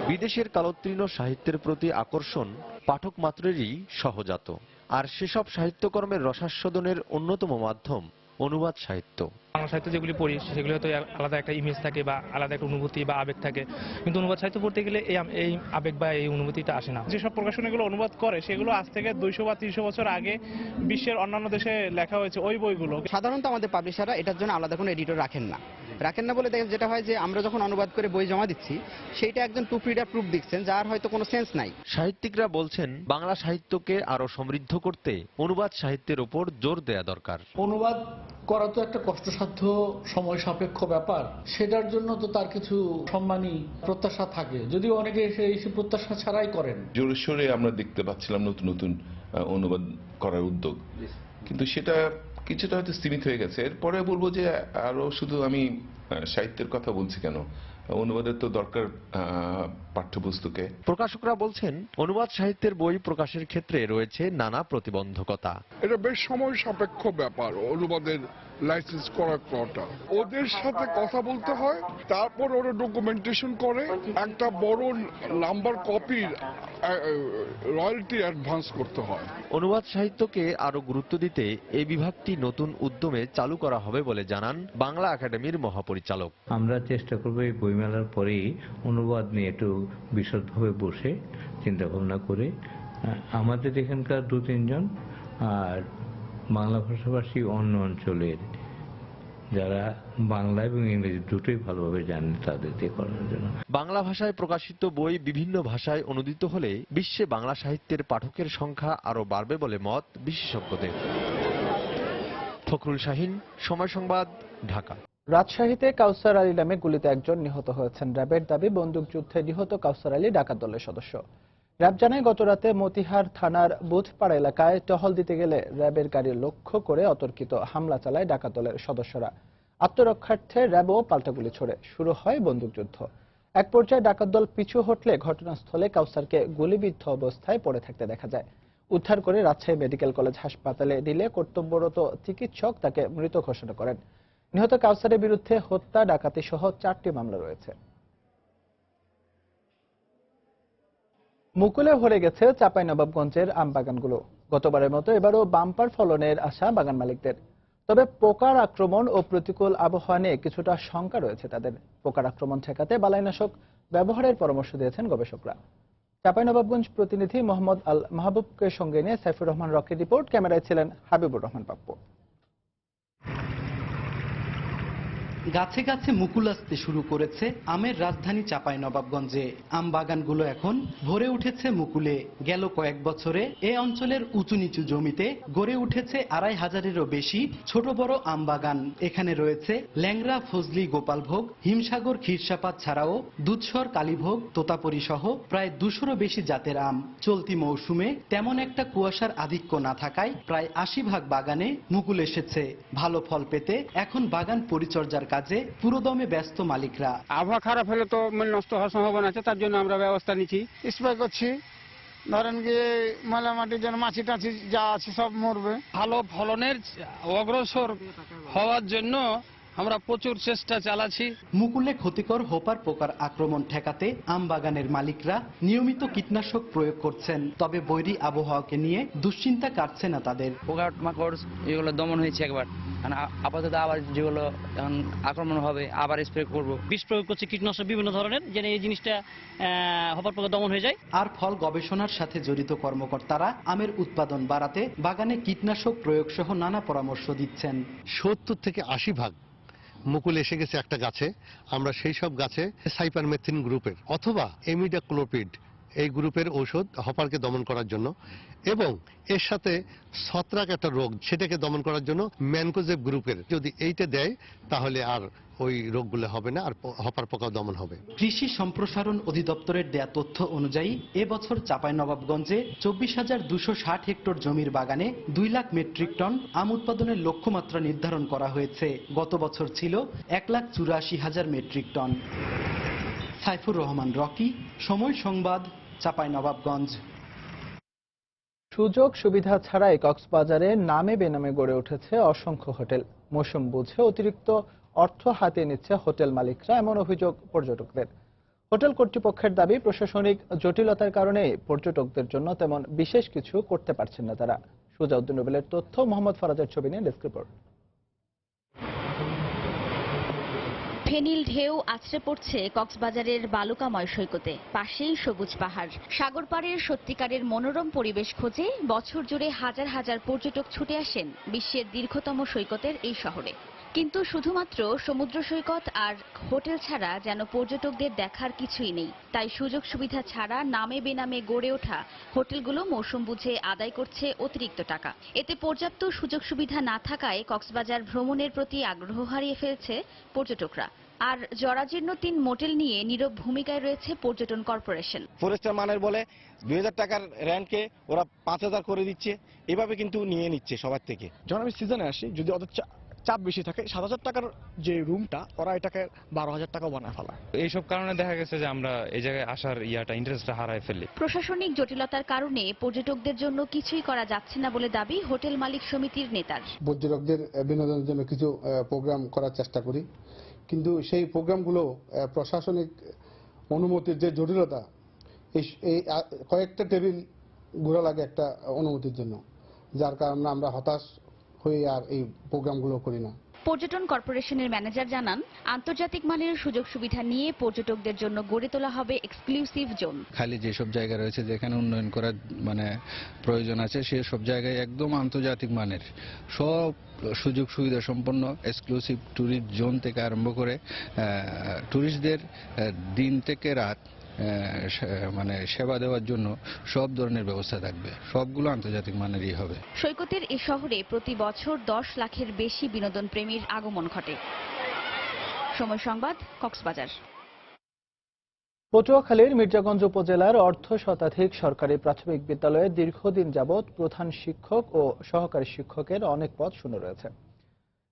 বিদেশের কালোত্তীর্ণ সাহিত্যের প্রতি আকর্ষণ পাঠক মাত্রেরই সহজাত, আর সেসব সাহিত্যকর্মের রসাস্বাদনের অন্যতম মাধ্যম অনুবাদ সাহিত্য। বাংলা সাহিত্য যেগুলি পড়ি সেগুলি হয়তো আলাদা একটা ইমেজ থাকে বা আলাদা একটা অনুভূতি বা আবেগ থাকে, কিন্তু অনুবাদ সাহিত্য পড়তে গেলে এই আবেগ বা এই অনুভূতিটা আসে না। যেসব প্রকাশনীগুলো অনুবাদ করে সেগুলো আজ থেকে 200 বা 300 বছর আগে বিশ্বের অন্যান্য দেশে লেখা হয়েছে ওই বইগুলো। সাধারণত আমাদের পাবলিশাররা এটার জন্য আলাদা কোনো এডিটর রাখেন না বলে যেটা হয় যে আমরা যখন অনুবাদ করে বই জমা দিচ্ছি সেইটা একজন প্রুফ রিডার প্রুফ দিচ্ছেন, যার হয়তো কোনো সেন্স নাই। সাহিত্যিকরা বলছেন বাংলা সাহিত্যকে আরো সমৃদ্ধ করতে অনুবাদ সাহিত্যের উপর জোর দেয়া দরকার। অনুবাদ করা তো একটা কষ্টসাধ্য সময় সাপেক্ষ ব্যাপার, সেটার জন্য তো তার কিছু সম্মানী প্রত্যাশা থাকে, যদিও অনেকে সেই প্রত্যাশা ছাড়াই করেন। জোরে সোরে আমরা দেখতে পাচ্ছিলাম নতুন নতুন অনুবাদ করার উদ্যোগ, কিন্তু সেটা কিছুটা হয়তো সীমিত হয়ে গেছে। এরপরে বলবো যে আরো শুধু আমি সাহিত্যের কথা বলছি কেন, অনুবাদের তো দরকার পাঠ্যপুস্তকে। প্রকাশকরা বলছেন অনুবাদ সাহিত্যের বই প্রকাশের ক্ষেত্রে রয়েছে নানা প্রতিবন্ধকতা। এটা বেশ সময় সাপেক্ষ ব্যাপার অনুবাদের লাইসেন্স করাটা। ওদের সাথে কথা বলতে হয়, তারপর ওরা ডকুমেন্টেশন করে, একটা বড় নাম্বার কপির রয়্যালটি অ্যাডভান্স করতে হয়। অনুবাদ সাহিত্যকে আরো গুরুত্ব দিতে এই বিভাগটি নতুন উদ্যমে চালু করা হবে বলে জানান বাংলা একাডেমির মহাপরিচালক। আমরা চেষ্টা করব এই বইমেলার পরেই অনুবাদ নিয়ে একটু বিশদভাবে বসে চিন্তা ভাবনা করে আমাদের এখানকার 2-3 জন আর বাংলা ভাষাভাষী অন্য অঞ্চলের যারা বাংলা এবং ইংরেজি দুটোই ভালোভাবে জানেন তাদের দিয়ে করানোর জন্য। বাংলা ভাষায় প্রকাশিত বই বিভিন্ন ভাষায় অনুদিত হলে বিশ্বে বাংলা সাহিত্যের পাঠকের সংখ্যা আরো বাড়বে বলে মত বিশেষজ্ঞদের। ফখরুল শাহীন, সময় সংবাদ, ঢাকা। রাজশাহীতে কাউসার আলী নামে গুলিতে একজন নিহত হয়েছেন। র্যাবের দাবি বন্দুকযুদ্ধে নিহত কাউসার আলী ডাকাত দলের সদস্য। র্যাব জানায় গতরাতে মতিহার থানার বুধপাড়া এলাকায় টহল দিতে গেলে র্যাবের গাড়ি লক্ষ্য করে অতর্কিত হামলা চালায় ডাকাত দলের সদস্যরা। আত্মরক্ষার্থে র্যাবও পাল্টা গুলি ছোড়ে, শুরু হয় বন্দুকযুদ্ধ। এক পর্যায়ে ডাকাত দল পিছু হটলে ঘটনাস্থলে কাউসারকে গুলিবিদ্ধ অবস্থায় পড়ে থাকতে দেখা যায়। উদ্ধার করে রাজশাহী মেডিকেল কলেজ হাসপাতালে নিলে কর্তব্যরত চিকিৎসক তাকে মৃত ঘোষণা করেন। নিহত কাউসারের বিরুদ্ধে হত্যা, ডাকাতি সহ 4টি মামলা রয়েছে। মুকুলে ভরে গেছে চাঁপাইনবাবগঞ্জের আম বাগানগুলো। গতবারের মতো এবারও বাম্পার ফলনের আশা বাগান মালিকদের। তবে পোকার আক্রমণ ও প্রতিকূল আবহাওয়া নিয়ে কিছুটা শঙ্কা রয়েছে তাদের। পোকার আক্রমণ ঠেকাতে বালাইনাশক ব্যবহারের পরামর্শ দিয়েছেন গবেষকরা। চাঁপাইনবাবগঞ্জ প্রতিনিধি মোহাম্মদ আল মাহবুবকে সঙ্গে নিয়ে সাইফুর রহমান রকির রিপোর্ট। ক্যামেরায় ছিলেন হাবিবুর রহমান পাপ্পু। গাছে গাছে মুকুল আসতে শুরু করেছে আমের রাজধানী চাঁপাইনবাবগঞ্জে। আম বাগানগুলো এখন ভরে উঠেছে মুকুলে। গেল কয়েক বছরে এ অঞ্চলের উঁচু নিচু জমিতে গড়ে উঠেছে 2500-এরও বেশি ছোট বড় আম বাগান। এখানে রয়েছে ল্যাংড়া, ফজলি, গোপালভোগ, হিমসাগর, ক্ষীরসাপাত ছাড়াও দুধসর, কালীভোগ, তোতাপুরি সহ প্রায় 200-রও বেশি জাতের আম। চলতি মৌসুমে তেমন একটা কুয়াশার আধিক্য না থাকায় প্রায় 80% বাগানে মুকুল এসেছে। ভালো ফল পেতে এখন বাগান পরিচর্যার কাজে পুরোদমে ব্যস্ত মালিকরা। আবহাওয়া খারাপ হলে তো নষ্ট হওয়ার সম্ভাবনা আছে, তার জন্য আমরা ব্যবস্থা নিচ্ছি, স্প্রে করছি। ধরেন গিয়ে ময়লা মাটির জন্য মাছি টাছি যা আছে সব মরবে। ভালো ফলনের অগ্রসর হওয়ার জন্য আমরা প্রচুর চেষ্টা চালাচ্ছি। মুকুলে ক্ষতিকর হোপার পোকার আক্রমণ ঠেকাতে আম বাগানের মালিকরা নিয়মিত কীটনাশক প্রয়োগ করছেন। তবে বৈরী আবহাওয়াকে নিয়ে দুশ্চিন্তা কাটছে না তাদের। পোকামাকড় এগুলো দমন হয়েছে একবার, আপাতত আবার যেগুলো এখন আক্রমণ হবে আবার স্প্রে করব। বিষ প্রয়োগ করছে কীটনাশক বিভিন্ন ধরনের, যেন এই জিনিসটা হোপার পোকা দমন হয়ে যায়। আর ফল গবেষণার সাথে জড়িত কর্মকর্তারা আমের উৎপাদন বাড়াতে বাগানে কীটনাশক প্রয়োগ সহ নানা পরামর্শ দিচ্ছেন। 70 থেকে 80% মুকুল এসে গেছে একটা গাছে। আমরা সেই সব গাছে সাইপারমেথ্রিন গ্রুপের অথবা এমিডাক্লোপিড এই গ্রুপের ঔষধ হপারকে দমন করার জন্য, এবং এর সাথে ছত্রাক একটা রোগ সেটাকে দমন করার জন্য ম্যানকোজেব গ্রুপের যদি এইটা দেয় তাহলে আর ওই রোগগুলো হবে না, আর হপার পোকাও দমন হবে। কৃষি সম্প্রসারণ অধিদপ্তরের দেয়া তথ্য অনুযায়ী এবছর চাঁপাইনবাবগঞ্জে 24,260 হেক্টর জমির বাগানে 2 লাখ মেট্রিক টন আম উৎপাদনের লক্ষ্যমাত্রা নির্ধারণ করা হয়েছে। গত বছর ছিল 1,84,000 মেট্রিক টন। সাইফুর রহমান রকি, সময় সংবাদ, চাঁপাইনবাবগঞ্জ। সুযোগ সুবিধা ছাড়াই কক্সবাজারে নামে বেনামে গড়ে উঠেছে অসংখ্য হোটেল। মৌসুম বুঝে অতিরিক্ত অর্থ হাতিয়ে নিচ্ছে হোটেল মালিকরা, এমন অভিযোগ পর্যটকদের। হোটেল কর্তৃপক্ষের দাবি প্রশাসনিক জটিলতার কারণে পর্যটকদের জন্য তেমন বিশেষ কিছু করতে পারছেন না তারা। সুজাউদ্দিন রুবেলের তথ্য, মোহাম্মদ ফরাজের ছবি নিয়ে ডেস্ক রিপোর্ট। ফেনীল ঢেউ আছড়ে পড়ছে কক্সবাজারের বালুকাময় সৈকতে, পাশেই সবুজ পাহাড়। সাগর পাড়ের সত্যিকারের মনোরম পরিবেশ খোঁজে বছর জুড়ে হাজার হাজার পর্যটক ছুটে আসেন বিশ্বের দীর্ঘতম সৈকতের এই শহরে। কিন্তু শুধুমাত্র সমুদ্র সৈকত আর হোটেল ছাড়া যেন পর্যটকদের দেখার কিছুই নেই। তাই সুযোগ সুবিধা ছাড়া নামে বেনামে গড়ে ওঠা হোটেলগুলো মৌসুম বুঝে আদায় করছে অতিরিক্ত টাকা। এতে পর্যাপ্ত সুযোগ সুবিধা না থাকায় কক্সবাজার ভ্রমণের প্রতি আগ্রহ হারিয়ে ফেলছে পর্যটকরা। আর জরাজীর্ণ 3 মোটেল নিয়ে নীরব ভূমিকায় রয়েছে পর্যটন কর্পোরেশন। ফরেস্টার মানের বলে 2000 টাকার রেন্টকে ওরা 5000 করে দিচ্ছে, এভাবে কিন্তু নিয়ে নিচ্ছে সবার থেকে। যখন আমি সিজনে আসি, যদি ওদের চাপ বেশি থাকে, 7000 টাকার যে রুমটা ওরা এটাকে 12000 টাকা বানায় ফেলা। এইসব কারণে দেখা গেছে যে আমরা এই জায়গায় আসার ইন্টারেস্টটা হারায় ফেলি। প্রশাসনিক জটিলতার কারণে পর্যটকদের জন্য কিছুই করা যাচ্ছে না বলে দাবি হোটেল মালিক সমিতির নেতার। পর্যটকদের বিনোদনের জন্য কিছু প্রোগ্রাম করার চেষ্টা করি, কিন্তু সেই প্রোগ্রামগুলো প্রশাসনিক অনুমতির যে জটিলতা, এই কয়েকটা টেবিল ঘোরা লাগে একটা অনুমতির জন্য, যার কারণে আমরা হতাশ হয়ে আর এই প্রোগ্রামগুলো করি না। পর্যটন কর্পোরেশনের ম্যানেজার জানান, আন্তর্জাতিক মানের সুযোগ সুবিধা নিয়ে পর্যটকদের জন্য গড়ে তোলা হবে এক্সক্লুসিভ জোন। খালি যেসব জায়গা রয়েছে যেখানে উন্নয়ন করার প্রয়োজন আছে, সেসব জায়গায় একদম আন্তর্জাতিক মানের সব সুযোগ সুবিধা সম্পন্ন এক্সক্লুসিভ ট্যুরিস্ট জোন থেকে আরম্ভ করে ট্যুরিস্টদের দিন থেকে রাত সেবা দেওয়ার জন্য সব ধরনের ব্যবস্থা থাকবে। সবগুলো আন্তর্জাতিক মানেরই হবে। সৈকতের এই শহরে প্রতি বছর 10 লাখের বেশি বিনোদন প্রেমীর আগমন ঘটে। সময় সংবাদ, কক্সবাজার। পটুয়াখালীর মির্জাগঞ্জ উপজেলার অর্ধ শতাধিক সরকারি প্রাথমিক বিদ্যালয়ে দীর্ঘদিন যাবৎ প্রধান শিক্ষক ও সহকারী শিক্ষকের অনেক পদ শূন্য রয়েছে।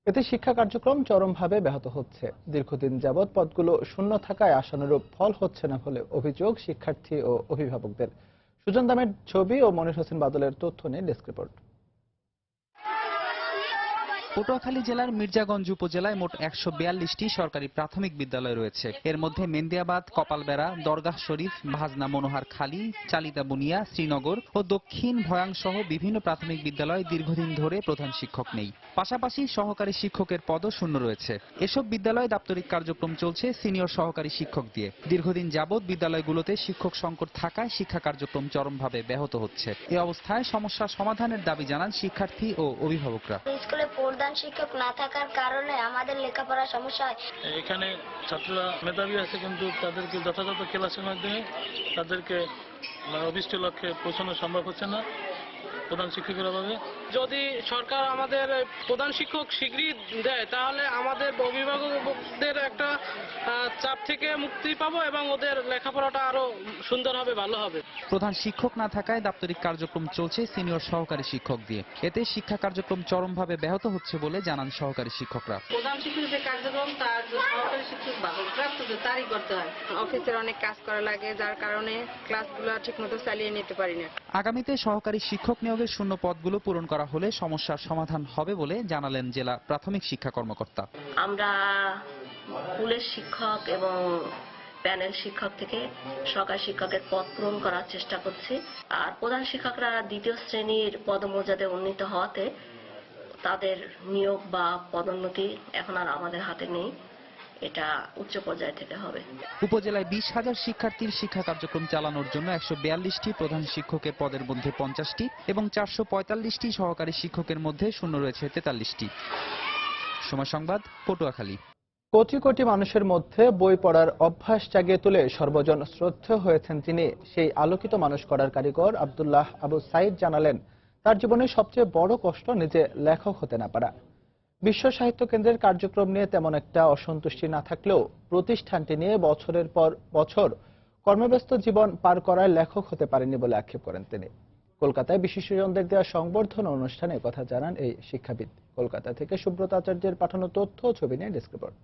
এতে শিক্ষা কার্যক্রম চরমভাবে ব্যাহত হচ্ছে। দীর্ঘদিন যাবৎ পদগুলো শূন্য থাকায় আশানুরূপ ফল হচ্ছে না বলে অভিযোগ শিক্ষার্থী ও অভিভাবকদের। সুজন দামের ছবি ও মনির হোসেন বাদলের তথ্য নিয়ে ডেস্ক রিপোর্ট। পটুয়াখালী জেলার মির্জাগঞ্জ উপজেলায় মোট 142টি সরকারি প্রাথমিক বিদ্যালয় রয়েছে। এর মধ্যে মেন্দিয়াবাদ, কপালবেড়া, দরগাহ শরীফ, ভাজনা মনোহার খালি, চালিতা বুনিয়া, শ্রীনগর ও দক্ষিণ ভয়াং সহ বিভিন্ন প্রাথমিক বিদ্যালয়ে দীর্ঘদিন ধরে প্রধান শিক্ষক নেই। পাশাপাশি সহকারী শিক্ষকের পদও শূন্য রয়েছে। এসব বিদ্যালয়ে দাপ্তরিক কার্যক্রম চলছে সিনিয়র সহকারী শিক্ষক দিয়ে। দীর্ঘদিন যাবৎ বিদ্যালয়গুলোতে শিক্ষক সংকট থাকায় শিক্ষা কার্যক্রম চরমভাবে ব্যাহত হচ্ছে। এ অবস্থায় সমস্যা সমাধানের দাবি জানান শিক্ষার্থী ও অভিভাবকরা। স্কুলে প্রধান শিক্ষক না থাকার কারণে আমাদের লেখাপড়ার সমস্যা হয়। এখানে ছাত্ররা মেধাবী আছে, কিন্তু তাদেরকে যথাযথ ক্লাসের মাধ্যমে তাদেরকে অভিষ্ট লক্ষ্যে পৌঁছানো সম্ভব হচ্ছে না প্রধান শিক্ষকের অভাবে। যদি সরকার আমাদের প্রধান শিক্ষক শীঘ্রই দেয়, তাহলে আমাদের অভিভাবকদের একটা চাপ থেকে মুক্তি পাবো এবং ওদের লেখাপড়াটা আরো সুন্দর হবে, ভালো হবে। প্রধান শিক্ষক না থাকায় দাপ্তরিক কার্যক্রম চলছে সিনিয়র সহকারী শিক্ষক দিয়ে। এতে শিক্ষা কার্যক্রম চরমভাবে ব্যাহত হচ্ছে বলে জানান সহকারী শিক্ষকরা। প্রধান শিক্ষকের যে কার্যক্রম তার সহকারী শিক্ষক প্রাপ্ত তারই করতে হয়। অফিসের অনেক কাজ করা লাগে, যার কারণে ক্লাসগুলো ঠিকমতো চালিয়ে নিতে পারি না। আগামীতে সহকারী শিক্ষক নিয়োগের শূন্য পদগুলো পূরণ করা হলে সমস্যার সমাধান হবে বলে জানালেন জেলা প্রাথমিক শিক্ষা কর্মকর্তা। আমরা স্কুলের শিক্ষক এবং প্যানেল শিক্ষক থেকে সহকারী শিক্ষকের পদ পূরণ করার চেষ্টা করছি। আর প্রধান শিক্ষকরা দ্বিতীয় শ্রেণীর পদমর্যাদায় উন্নীত হওয়াতে তাদের নিয়োগ বা পদোন্নতি এখন আর আমাদের হাতে নেই, এটা উচ্চ পর্যায় থেকে হবে। উপজেলায় 20,000 শিক্ষার্থীর শিক্ষা কার্যক্রম চালানোর জন্য 142টি প্রধান শিক্ষকের পদের মধ্যে 50টি এবং 445টি সহকারী শিক্ষকের মধ্যে শূন্য রয়েছে 43টি। সময় সংবাদ, পটুয়াখালী। কোটি কোটি মানুষের মধ্যে বই পড়ার অভ্যাস জাগিয়ে তুলে সর্বজন শ্রদ্ধেয় হয়েছেন তিনি। সেই আলোকিত মানুষ করার কারিগর আব্দুল্লাহ আবু সাইদ জানালেন, তার জীবনের সবচেয়ে বড় কষ্ট নিজে লেখক হতে না পারা। বিশ্ব সাহিত্য কেন্দ্রের কার্যক্রম নিয়ে তেমন একটা অসন্তুষ্টি না থাকলেও প্রতিষ্ঠানটি নিয়ে বছরের পর বছর কর্মব্যস্ত জীবন পার করায় লেখক হতে পারেনি বলে আক্ষেপ করেন তিনি। কলকাতায় বিশিষ্টজনদের দেওয়া সংবর্ধনা অনুষ্ঠানে কথা জানান এই শিক্ষাবিদ। কলকাতা থেকে সুব্রত আচার্যের পাঠানো তথ্য ছবি নিয়ে ডেস্ক রিপোর্ট।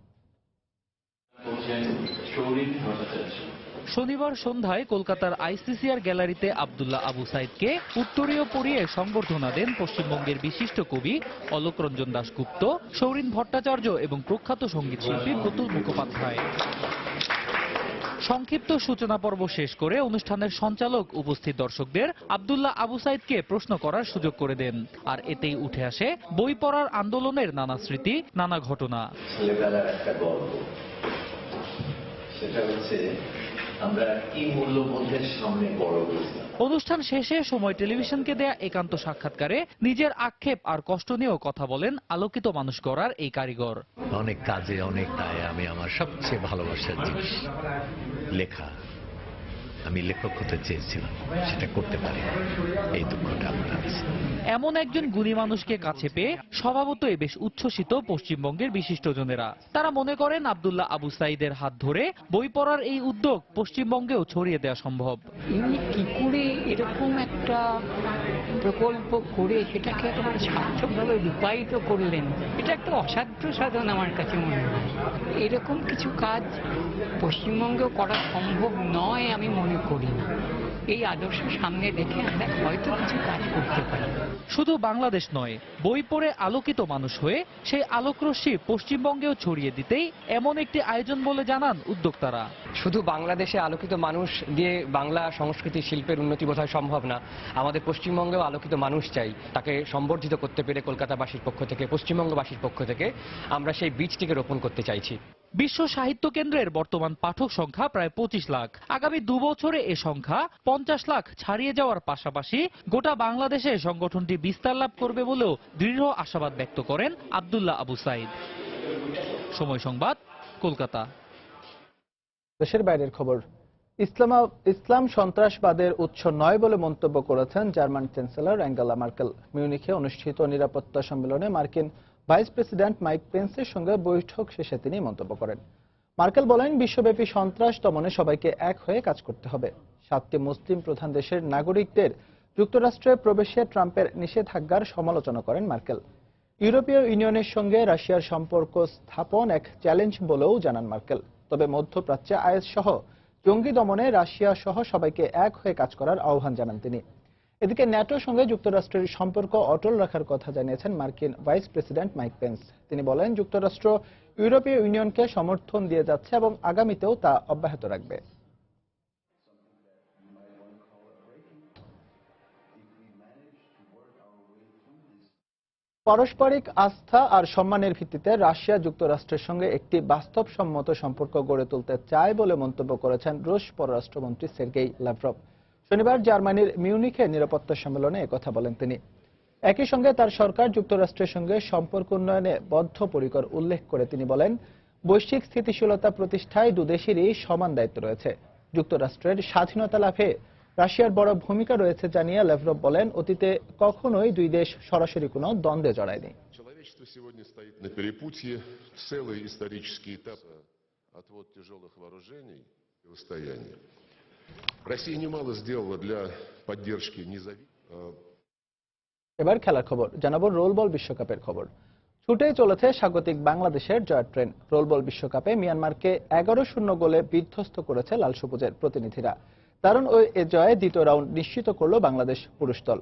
শনিবার সন্ধ্যায় কলকাতার আইসিসিআর গ্যালারিতে আব্দুল্লাহ আবু সাইদকে উত্তরীয় পরিয়ে সংবর্ধনা দেন পশ্চিমবঙ্গের বিশিষ্ট কবি অলোক রঞ্জন দাশগুপ্ত, সৌরিন ভট্টাচার্য এবং প্রখ্যাত সঙ্গীত শিল্পী প্রতুল মুখোপাধ্যায়। সংক্ষিপ্ত সূচনা পর্ব শেষ করে অনুষ্ঠানের সঞ্চালক উপস্থিত দর্শকদের আব্দুল্লাহ আবু সাইদকে প্রশ্ন করার সুযোগ করে দেন। আর এতেই উঠে আসে বই পড়ার আন্দোলনের নানা স্মৃতি, নানা ঘটনা। ছেলেবেলার একটা গল্প, সেটা হচ্ছে আমরা কি মূল্যবোধের সামনে বড় হয়েছিলাম। অনুষ্ঠান শেষে সময় টেলিভিশনকে দেয়া একান্ত সাক্ষাৎকারে নিজের আক্ষেপ আর কষ্ট নিয়েও কথা বলেন আলোকিত মানুষ গড়ার এই কারিগর। অনেক কাজে অনেক দায়ে আমি আমার সবচেয়ে ভালোবাসার জিনিস লেখা, আমি লেখক হতে চেয়েছিলাম, সেটা করতে পারি, এই দুঃখটা আমার আছে। এমন একজন গুণী মানুষকে কাছে পেয়ে স্বভাবতই বেশ উচ্ছ্বসিত পশ্চিমবঙ্গের বিশিষ্টজনেরা। তারা মনে করেন আব্দুল্লাহ আবু সাইদের হাত ধরে বই পড়ার এই উদ্যোগ পশ্চিমবঙ্গেও ছড়িয়ে দেওয়া সম্ভব। ইনি কি করে এরকম একটা প্রকল্প করে সেটাকে একেবারে সার্থকভাবে রূপায়িত করলেন, এটা একটা অসাধ্য সাধন আমার কাছে মনে হয়। এরকম কিছু কাজ পশ্চিমবঙ্গেও করা সম্ভব নয় আমি মনে করি না। এই আদর্শ সামনে রেখে আমরা হয়তো কিছু কাজ করতে পারি। শুধু বাংলাদেশ নয়, বই পড়ে আলোকিত মানুষ হয়ে সেই আলোকরশ্মি পশ্চিমবঙ্গেও ছড়িয়ে দিতেই এমন একটি আয়োজন বলে জানান উদ্যোক্তারা। শুধু বাংলাদেশে আলোকিত মানুষ দিয়ে বাংলা সংস্কৃতি শিল্পের উন্নতি বোধহয় সম্ভব না, আমাদের পশ্চিমবঙ্গেও আলোকিত মানুষ চাই। তাকে সম্বর্ধিত করতে পেরে কলকাতাবাসীর পক্ষ থেকে, পশ্চিমবঙ্গবাসীর পক্ষ থেকে আমরা সেই বীজটিকে রোপণ করতে চাইছি। বিশ্ব সাহিত্য কেন্দ্রের বর্তমান পাঠক সংখ্যা প্রায় 25 লাখ। আগামী 2 বছরে এ সংখ্যা 50 লাখ ছাড়িয়ে যাওয়ার পাশাপাশি গোটা বাংলাদেশে সংগঠনটি বিস্তার লাভ করবে বলেও দৃঢ় আশাবাদ ব্যক্ত করেন আব্দুল্লাহ আবু সাইদ। সময় সংবাদ, কলকাতা। দেশের বাইরের খবর। ইসলাম সন্ত্রাসবাদের উৎস নয় বলে মন্তব্য করেছেন জার্মান চ্যান্সেলর অ্যাঙ্গেলা মার্কেল। মিউনিখে অনুষ্ঠিত নিরাপত্তা সম্মেলনে মার্কিন ভাইস প্রেসিডেন্ট মাইক পেন্সের সঙ্গে বৈঠক শেষে তিনি মন্তব্য করেন। মার্কেল বলেন, বিশ্বব্যাপী সন্ত্রাস দমনে সবাইকে এক হয়ে কাজ করতে হবে। 7টি মুসলিম প্রধান দেশের নাগরিকদের যুক্তরাষ্ট্রে প্রবেশে ট্রাম্পের নিষেধাজ্ঞার সমালোচনা করেন মার্কেল। ইউরোপীয় ইউনিয়নের সঙ্গে রাশিয়ার সম্পর্ক স্থাপন এক চ্যালেঞ্জ বলেও জানান মার্কেল। তবে মধ্যপ্রাচ্যে আইএস সহ জঙ্গি দমনে রাশিয়া সহ সবাইকে এক হয়ে কাজ করার আহ্বান জানান তিনি। এদিকে ন্যাটোর সঙ্গে যুক্তরাষ্ট্রের সম্পর্ক অটল রাখার কথা জানিয়েছেন মার্কিন ভাইস প্রেসিডেন্ট মাইক পেন্স। তিনি বলেন, যুক্তরাষ্ট্র ইউরোপীয় ইউনিয়নকে সমর্থন দিয়ে যাচ্ছে এবং আগামীতেও তা অব্যাহত রাখবে। পারস্পরিক আস্থা আর সম্মানের ভিত্তিতে রাশিয়া যুক্তরাষ্ট্রের সঙ্গে একটি বাস্তবসম্মত সম্পর্ক গড়ে তুলতে চায় বলে মন্তব্য করেছেন রুশ পররাষ্ট্রমন্ত্রী সের্গেই লাভরভ। শনিবার জার্মানির মিউনিখে নিরাপত্তা সম্মেলনে একথা বলেন তিনি। একই সঙ্গে তার সরকার যুক্তরাষ্ট্রের সঙ্গে সম্পর্ক উন্নয়নে বদ্ধপরিকর উল্লেখ করে তিনি বলেন, বৈশ্বিক স্থিতিশীলতা প্রতিষ্ঠায় দুদেশেরই সমান দায়িত্ব রয়েছে। যুক্তরাষ্ট্রের স্বাধীনতা লাভে রাশিয়ার বড় ভূমিকা রয়েছে জানিয়ে লাভরভ বলেন, অতীতে কখনোই দুই দেশ সরাসরি কোনো দ্বন্দ্বে জড়ায়নি। Человечество сегодня стоит на перепутье, целый исторический этап, отвод тяжелых вооружений и выстояние. Россия немало сделала для поддержки এবার খেলার খবর জানাবো। রোলবল বিশ্বকাপের খবর। ছুটে চলেছে স্বাগতিক বাংলাদেশের জয়ের ট্রেন। রোলবল বিশ্বকাপে মিয়ানমারকে 11-0 গোলে বিধ্বস্ত করেছে লাল সবুজের প্রতিনিধিরা। দারুণ ওই জয়ে দ্বিতীয় রাউন্ড নিশ্চিত করল বাংলাদেশ পুরুষ দল।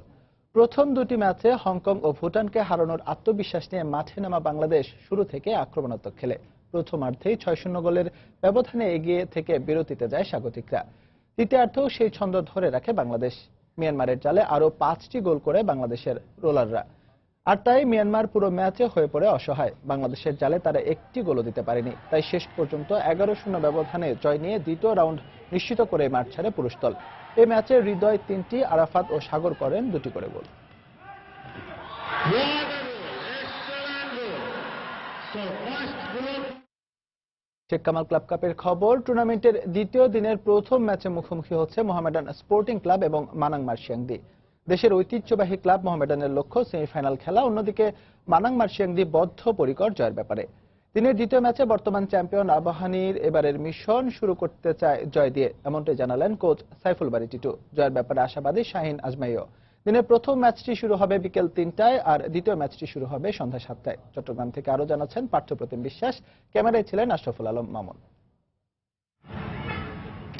প্রথম দুটি ম্যাচে হংকং ও ভুটানকে হারানোর আত্মবিশ্বাস নিয়ে মাঠে নামা বাংলাদেশ শুরু থেকে আক্রমণাত্মক খেলে। প্রথমার্ধেই 6-0 গোলের ব্যবধানে এগিয়ে থেকে বিরতিতে যায় স্বাগতিকরা। দ্বিতীয়ার্ধেও সেই ছন্দ ধরে রাখে বাংলাদেশ। মিয়ানমারের জালে আরও 5টি গোল করে বাংলাদেশের রোলাররা। আর তাই মিয়ানমার পুরো ম্যাচে হয়ে পড়ে অসহায়। বাংলাদেশের জালে তারা একটি গোলও দিতে পারেনি। তাই শেষ পর্যন্ত 11-0 ব্যবধানে জয় নিয়ে দ্বিতীয় রাউন্ড নিশ্চিত করে মাঠ ছাড়ে পুরুষ দল। এই ম্যাচে হৃদয় 3টি, আরাফাত ও সাগর করেন 2টি করে গোল। শেখ কামাল ক্লাব কাপের খবর। টুর্নামেন্টের দ্বিতীয় দিনের প্রথম ম্যাচে মুখোমুখি হচ্ছে মোহামেডান স্পোর্টিং ক্লাব এবং মানাং মার্শিয়াংদি। দেশের ঐতিহ্যবাহী ক্লাব মোহামেডানের লক্ষ্য সেমিফাইনাল খেলা। অন্যদিকে মানাং মার্শিয়াংদি বদ্ধপরিকর জয়ের ব্যাপারে। দিনের দ্বিতীয় ম্যাচে বর্তমান চ্যাম্পিয়ন আবাহনীর এবারের মিশন শুরু করতে চায় জয় দিয়ে, এমনটাই জানালেন কোচ সাইফুল বারী টিটু। জয়ের ব্যাপারে আশাবাদী শাহিন আজমাইও। দিনের প্রথম ম্যাচটি শুরু হবে বিকেল 3টায় আর দ্বিতীয় ম্যাচটি শুরু হবে সন্ধ্যা 7টায়। চট্টগ্রাম থেকে আরো জানাচ্ছেন পার্থপ্রতিম বিশ্বাস। ক্যামেরায় ছিলেন আশরাফুল আলম মামুন।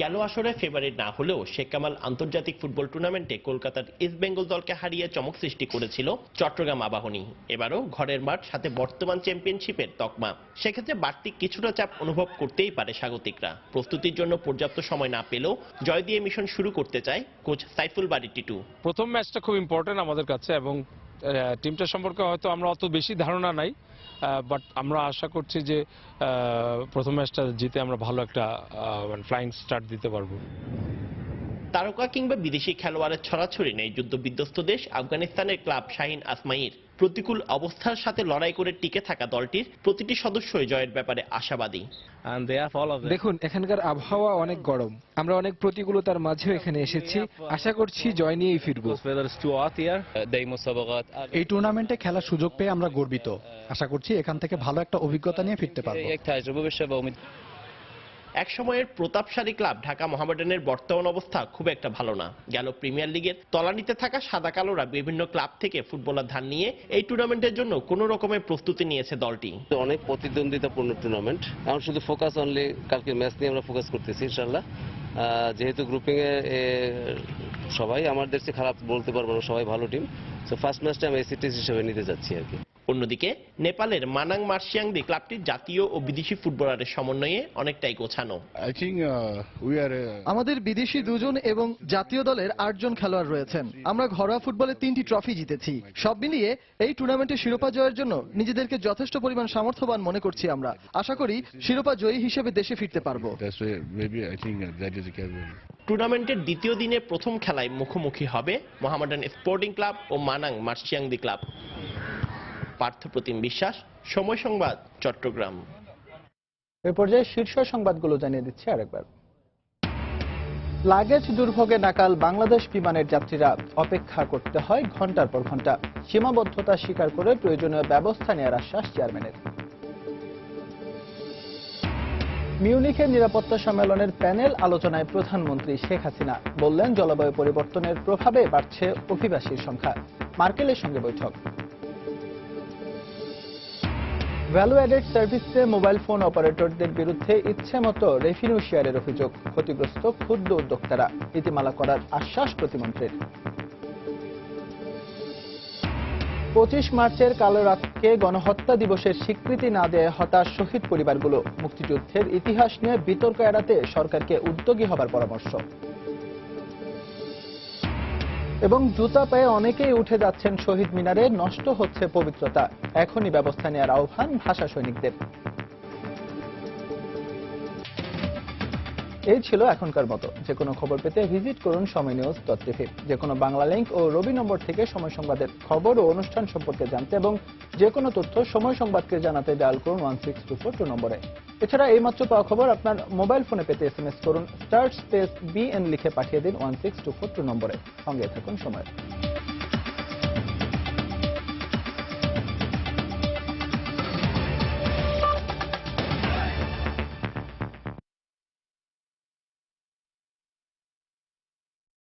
গেল আসরে ফেভারিট না হলেও শেখ কামাল আন্তর্জাতিক ফুটবল টুর্নামেন্টে কলকাতার ইস্ট বেঙ্গল দলকে হারিয়ে চমক সৃষ্টি করেছিল চট্টগ্রাম আবাহনী। এবারও ঘরের মাঠ, সাথে বর্তমান চ্যাম্পিয়নশিপের তকমা। সেক্ষেত্রে বাড়তি কিছুটা চাপ অনুভব করতেই পারে স্বাগতিকরা। প্রস্তুতির জন্য পর্যাপ্ত সময় না পেলেও জয় দিয়ে মিশন শুরু করতে চায় কোচ সাইফুল বারী টিটু। প্রথম ম্যাচটা খুব ইম্পর্টেন্ট আমাদের কাছে এবং টিমটা সম্পর্কে হয়তো আমরা অত বেশি ধারণা নাই, বাট আমরা আশা করছি যে প্রথম ম্যাচটা জিতে আমরা ভালো একটা ফ্লাইং স্টার্ট দিতে পারবো। তারকা কিংবা বিদেশি খেলোয়াড়ের ছড়াছড়ি নেই যুদ্ধ বিধ্বস্ত দেশ আফগানিস্তানের ক্লাব শাহিন আসমাইর। প্রতিকূল অবস্থার সাথে লড়াই করে টিকে থাকা দলটির প্রতিটি সদস্যই জয়ের ব্যাপারে আশাবাদী। দেখুন, এখানকার আবহাওয়া অনেক গরম, আমরা অনেক প্রতিকূলতার মাঝেও এখানে এসেছি, আশা করছি জয় নিয়েই ফিরবো। এই টুর্নামেন্টে খেলার সুযোগ পেয়ে আমরা গর্বিত, আশা করছি এখান থেকে ভালো একটা অভিজ্ঞতা নিয়ে ফিরতে পারবো। এক সময়ের প্রতাপশালী ক্লাব ঢাকা মোহামেডানের বর্তমান অবস্থা খুব একটা ভালো না। গেল প্রিমিয়ার লিগের তলানিতে থাকা সাদা কালোরা বিভিন্ন ক্লাব থেকে ফুটবলার ধার নিয়ে এই টুর্নামেন্টের জন্য কোনো রকমের প্রস্তুতি নিয়েছে দলটি। অনেক প্রতিদ্বন্দ্বিতাপূর্ণ টুর্নামেন্ট, এখন শুধু ফোকাস অনলি কালকের ম্যাচ নিয়ে আমরা ফোকাস করতেছি ইনশাল্লাহ। যেহেতু গ্রুপিং এ সবাই আমাদের চেয়ে খারাপ বলতে পারবো না, সবাই ভালো টিম, সো ফার্স্ট ম্যাচটা আমি এসিটিস হিসেবে নিতে যাচ্ছি আর কি। অন্যদিকে নেপালের মানাং মার্শিয়াংদি ক্লাবটির জাতীয় ও বিদেশি ফুটবলারের সমন্বয়ে অনেকটাই গোছানো। আমাদের বিদেশি 2 জন এবং জাতীয় দলের 8 জন খেলোয়াড় রয়েছেন। আমরা ঘরোয়া ফুটবলে 3টি ট্রফি জিতেছি। সব মিলিয়ে এই টুর্নামেন্টে শিরোপা জয়ের জন্য নিজেদেরকে যথেষ্ট পরিমাণ সামর্থ্যবান মনে করছি আমরা। আশা করি শিরোপা জয়ী হিসেবে দেশে ফিরতে পারবো। টুর্নামেন্টের দ্বিতীয় দিনে প্রথম খেলায় মুখোমুখি হবে মোহামেডান স্পোর্টিং ক্লাব ও মানাং মার্শিয়াংদি ক্লাব। পার্থপ্রতিম বিশ্বাস, সময় সংবাদ, চট্টগ্রাম। এই পর্যায়ে শীর্ষ সংবাদগুলো জানিয়ে দিচ্ছি আরেকবার। লাগেজ দুর্ভোগে নাকাল বাংলাদেশ বিমানের যাত্রীরা, অপেক্ষা করতে হয় ঘন্টার পর ঘন্টা। সীমাবদ্ধতা স্বীকার করে প্রয়োজনীয় ব্যবস্থা নেওয়ার আশ্বাস চেয়ারম্যানের। মিউনিখের নিরাপত্তা সম্মেলনের প্যানেল আলোচনায় প্রধানমন্ত্রী শেখ হাসিনা বললেন, জলবায়ু পরিবর্তনের প্রভাবে বাড়ছে অভিবাসীর সংখ্যা। মার্কেলের সঙ্গে বৈঠক। ভ্যালু অ্যাডেড সার্ভিসে মোবাইল ফোন অপারেটরদের বিরুদ্ধে ইচ্ছেমতো রেভিনিউ শেয়ারের অভিযোগ। ক্ষতিগ্রস্ত ক্ষুদ্র উদ্যোক্তারা, নীতিমালা করার আশ্বাস প্রতিমন্ত্রীর। 25 মার্চের কালো রাতকে গণহত্যা দিবসের স্বীকৃতি না দেয় হতাশ শহীদ পরিবারগুলো। মুক্তিযুদ্ধের ইতিহাস নিয়ে বিতর্ক এড়াতে সরকারকে উদ্যোগী হবার পরামর্শ। এবং জুতা পায়ে অনেকেই উঠে যাচ্ছেন শহীদ মিনারে, নষ্ট হচ্ছে পবিত্রতা। এখনই ব্যবস্থা নেওয়ার আহ্বান ভাষা সৈনিকদের। এই ছিল এখনকার মতো। যে কোনো খবর পেতে ভিজিট করুন সময়নিউজ.টিভি। যে কোনো বাংলা লিংক ও রবি নম্বর থেকে সময় সংবাদের খবর ও অনুষ্ঠান সম্পর্কে জানতে এবং যে কোনো তথ্য সময় সংবাদকে জানাতে ডায়াল করুন 16242 নম্বরে। এছাড়া এইমাত্র পাওয়া খবর আপনার মোবাইল ফোনে পেতে SMS করুন *BN লিখে পাঠিয়ে দিন 16242 নম্বরে। সঙ্গে থাকুন সময়।